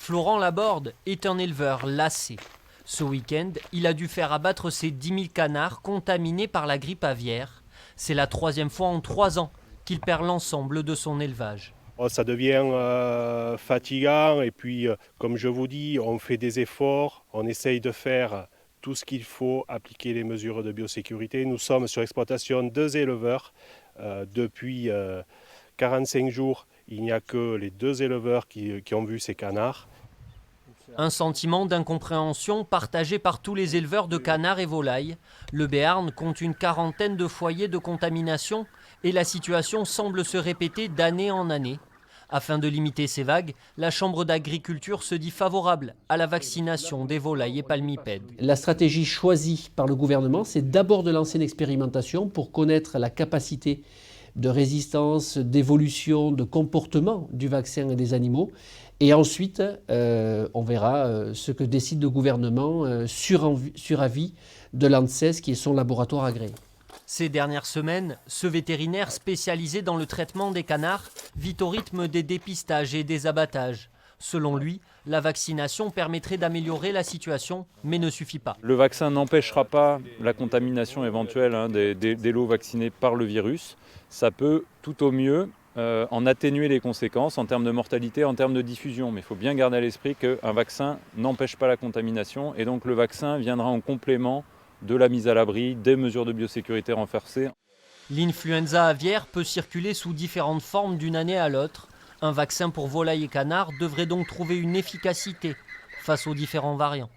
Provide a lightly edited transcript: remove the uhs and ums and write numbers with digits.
Florent Laborde est un éleveur lassé. Ce week-end, il a dû faire abattre ses 10 000 canards contaminés par la grippe aviaire. C'est la troisième fois en 3 ans qu'il perd l'ensemble de son élevage. Ça devient fatigant et puis, comme je vous dis, on fait des efforts, on essaye de faire tout ce qu'il faut, appliquer les mesures de biosécurité. Nous sommes sur exploitation 2 éleveurs. Depuis 45 jours, il n'y a que les 2 éleveurs qui ont vu ces canards. Un sentiment d'incompréhension partagé par tous les éleveurs de canards et volailles. Le Béarn compte une quarantaine de foyers de contamination et la situation semble se répéter d'année en année. Afin de limiter ces vagues, la Chambre d'agriculture se dit favorable à la vaccination des volailles et palmipèdes. La stratégie choisie par le gouvernement, c'est d'abord de lancer une expérimentation pour connaître la capacité de résistance, d'évolution, de comportement du vaccin et des animaux. Et ensuite, on verra ce que décide le gouvernement sur avis de l'ANSES, qui est son laboratoire agréé. Ces dernières semaines, ce vétérinaire spécialisé dans le traitement des canards vit au rythme des dépistages et des abattages. Selon lui, la vaccination permettrait d'améliorer la situation, mais ne suffit pas. Le vaccin n'empêchera pas la contamination éventuelle des lots vaccinés par le virus. Ça peut tout au mieux en atténuer les conséquences en termes de mortalité, en termes de diffusion. Mais il faut bien garder à l'esprit qu'un vaccin n'empêche pas la contamination et donc le vaccin viendra en complément de la mise à l'abri, des mesures de biosécurité renforcées. L'influenza aviaire peut circuler sous différentes formes d'une année à l'autre. Un vaccin pour volailles et canards devrait donc trouver une efficacité face aux différents variants.